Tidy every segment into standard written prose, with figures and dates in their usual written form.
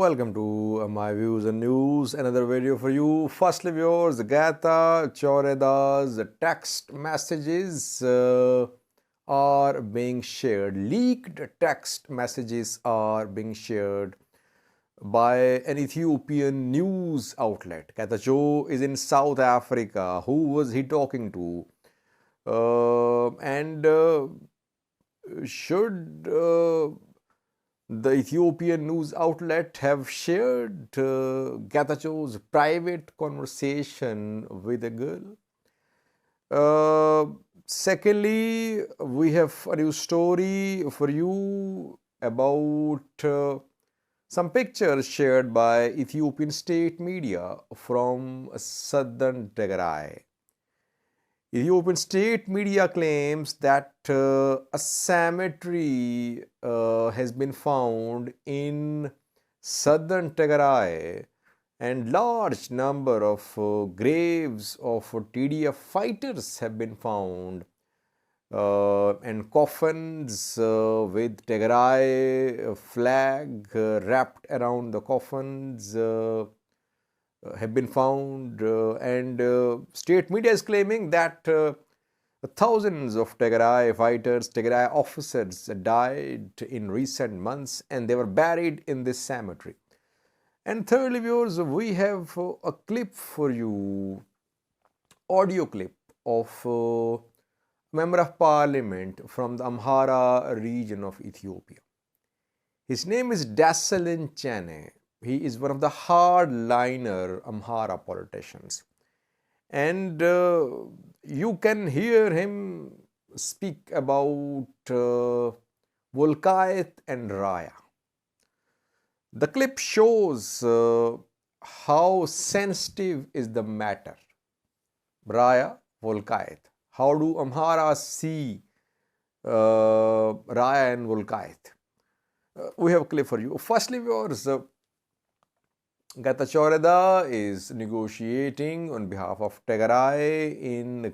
welcome to my views and news. Another video for you. Firstly, viewers, Getachew Reda's text messages are being shared. Leaked text messages are being shared by an Ethiopian news outlet. Getachew is in South Africa. Who was he talking to? And should the Ethiopian news outlet have shared Getachew's private conversation with a girl? Secondly, we have a new story for you about some pictures shared by Ethiopian state media from southern Tigray. Ethiopian state media claims that a cemetery has been found in southern Tigray and large number of graves of TDF fighters have been found and coffins with Tigray flag wrapped around the coffins have been found, and state media is claiming that thousands of Tigray fighters, Tigray officers died in recent months and they were buried in this cemetery. And thirdly, viewers, we have a clip for you, audio clip of a member of parliament from the Amhara region of Ethiopia. His name is Dassalin Chane. He is one of the hardliner Amhara politicians. And you can hear him speak about Wolkait and Raya. The clip shows how sensitive is the matter. Raya Wolkait. How do Amhara see Raya and Wolkait? We have a clip for you. Firstly, viewers, Getachew Reda is negotiating on behalf of Tigray in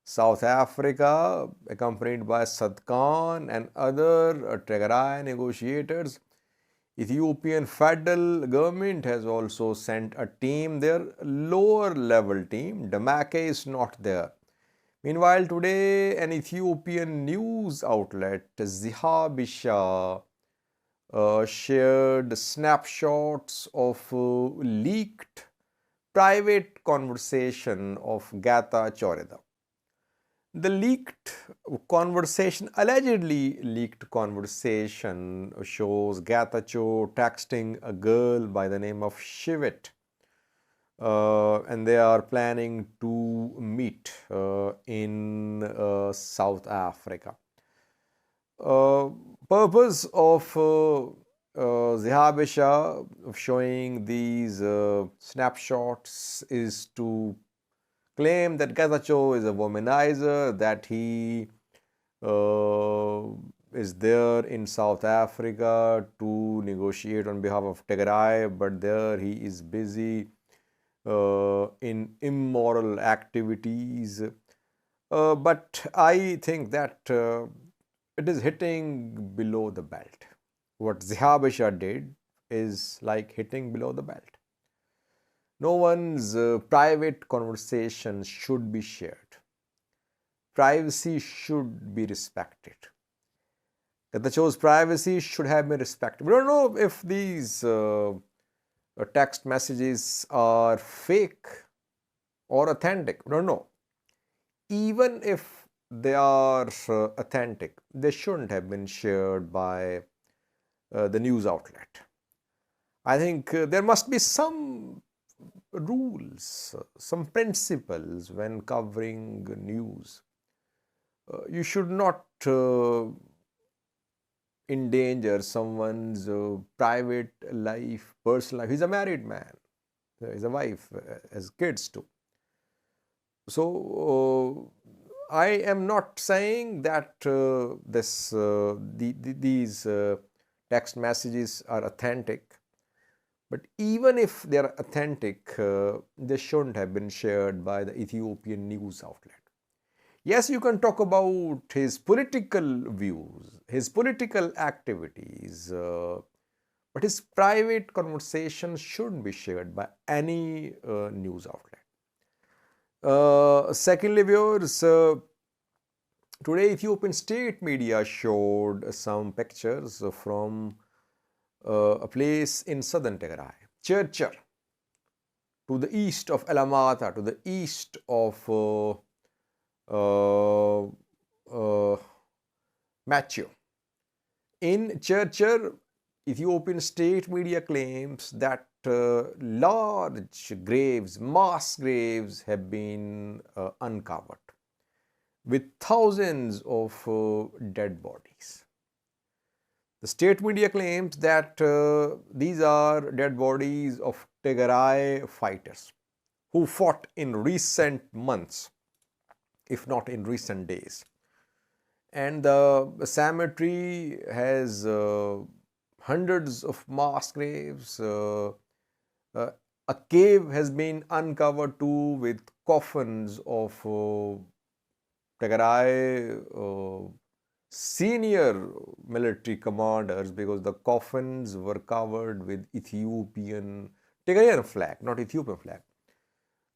South Africa, accompanied by Sadkan and other Tigray negotiators. Ethiopian federal government has also sent a team there, lower level team. Damake is not there. Meanwhile, today an Ethiopian news outlet, Zihabisha, shared snapshots of leaked private conversation of Getachew Reda. The leaked conversation, allegedly leaked conversation, shows Getachew texting a girl by the name of Shivit, and they are planning to meet in South Africa. Purpose of Zihabisha of showing these snapshots is to claim that Getachew is a womanizer, that he is there in South Africa to negotiate on behalf of Tigray, but there he is busy in immoral activities. But I think that it is hitting below the belt. What Zihabisha did is like hitting below the belt. No one's private conversations should be shared. Privacy should be respected. Getachew's privacy should have been respected. We don't know if these text messages are fake or authentic. We don't know. Even if they are authentic, they shouldn't have been shared by the news outlet. I think there must be some rules, some principles when covering news. You should not endanger someone's private life, personal life. He's a married man, he's a wife, has kids too. So I am not saying that these text messages are authentic, but even if they are authentic, they shouldn't have been shared by the Ethiopian news outlet. Yes, you can talk about his political views, his political activities, but his private conversations shouldn't be shared by any news outlet. Secondly, viewers, today Ethiopian state media showed some pictures from a place in southern Tigray, Churcher, to the east of Alamata, to the east of Machu. In Churcher, Ethiopian state media claims that large graves, mass graves, have been uncovered with thousands of dead bodies. The state media claims that these are dead bodies of Tigray fighters who fought in recent months, if not in recent days. And the cemetery has hundreds of mass graves. A cave has been uncovered too with coffins of Tigray senior military commanders, because the coffins were covered with Ethiopian Tigrayan flag, not Ethiopian flag.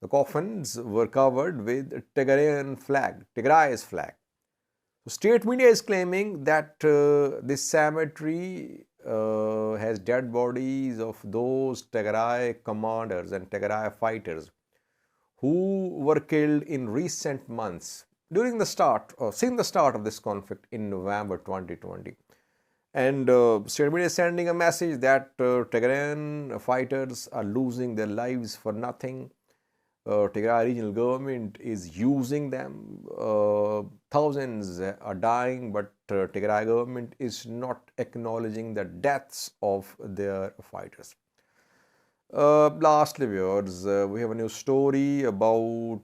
The coffins were covered with Tigrayan flag, Tigray's flag. So state media is claiming that this cemetery has dead bodies of those Tigray commanders and Tigray fighters who were killed in recent months during the start, or since the start of this conflict in November 2020. And state media is sending a message that Tigrayan fighters are losing their lives for nothing. Tigray regional government is using them. Thousands are dying, but Tigray government is not acknowledging the deaths of their fighters. Lastly, viewers, we have a new story about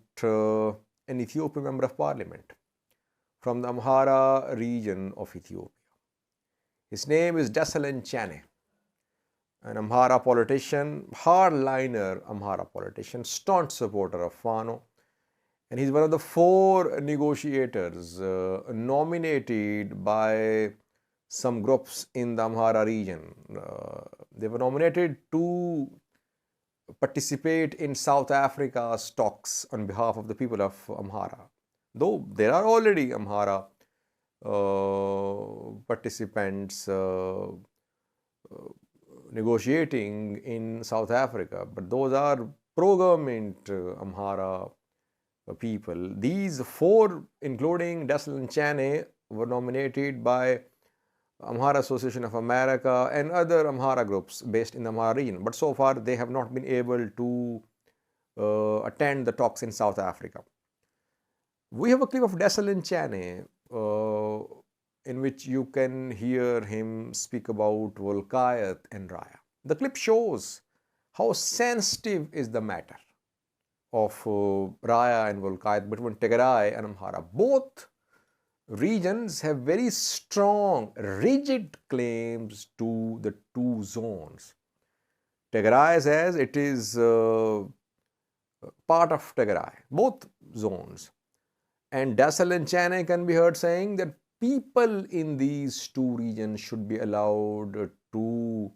an Ethiopian member of parliament from the Amhara region of Ethiopia. His name is Desalegn Chane, an Amhara politician, hardliner Amhara politician, staunch supporter of Fano, and he's one of the 4 negotiators nominated by some groups in the Amhara region. They were nominated to participate in South Africa's talks on behalf of the people of Amhara. Though there are already Amhara participants negotiating in South Africa, but those are pro-government Amhara people. These 4, including Desalegn Chane, were nominated by Amhara Association of America and other Amhara groups based in the Amhara region. But so far, they have not been able to attend the talks in South Africa. We have a clip of Desalegn Chane in which you can hear him speak about Wolkait and Raya. The clip shows how sensitive is the matter of Raya and Wolkait between Tigray and Amhara. Both regions have very strong, rigid claims to the 2 zones. Tigray says it is part of Tigray, both zones. And Desalegn Chane can be heard saying that people in these 2 regions should be allowed to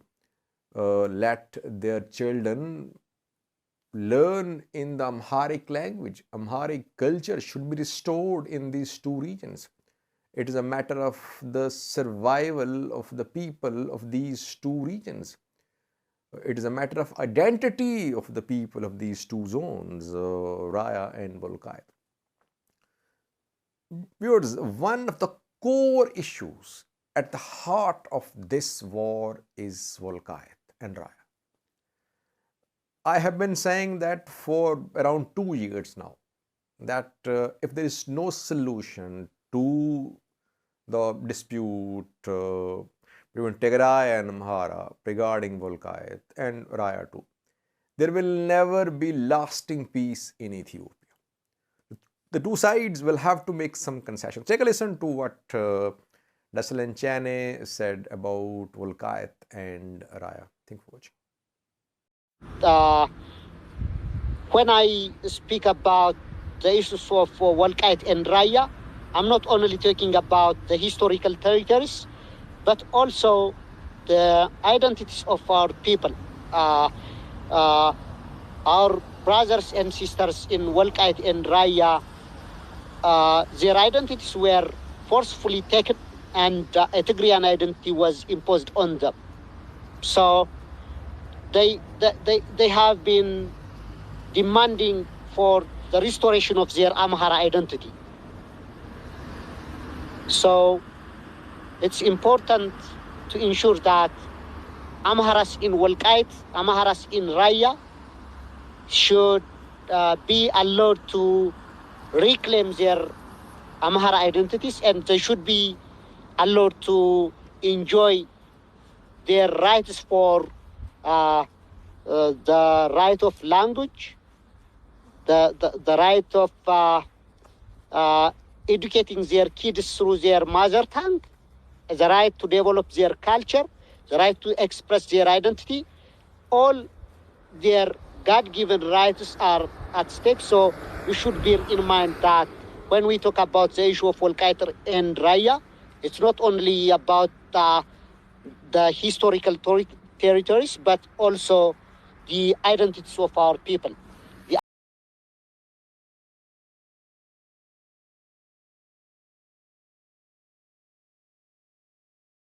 let their children learn in the Amharic language. Amharic culture should be restored in these 2 regions. It is a matter of the survival of the people of these 2 regions. It is a matter of identity of the people of these 2 zones, Raya and Wolkait. Viewers, one of the core issues at the heart of this war is Wolkait and Raya. I have been saying that for around 2 years now, that if there is no solution to the dispute between Tigray and Amhara regarding Wolkait and Raya too, there will never be lasting peace in Ethiopia. The 2 sides will have to make some concessions. Take a listen to what Desalegn Chane said about Wolkait and Raya. Thank you for watching. When I speak about the issues of Wolkait and Raya, I'm not only talking about the historical territories, but also the identities of our people. Our brothers and sisters in Wolkait and Raya, their identities were forcefully taken, and a Tigrayan identity was imposed on them. So they have been demanding for the restoration of their Amhara identity. So it's important to ensure that Amharas in Wolkait, Amharas in Raya should be allowed to reclaim their Amhara identities, and they should be allowed to enjoy their rights for the right of language, the right of educating their kids through their mother tongue, the right to develop their culture, the right to express their identity. All their God-given rights are at stake. So we should bear in mind that when we talk about the issue of Wolkait and Raya, it's not only about the historical territories, but also the identities of our people.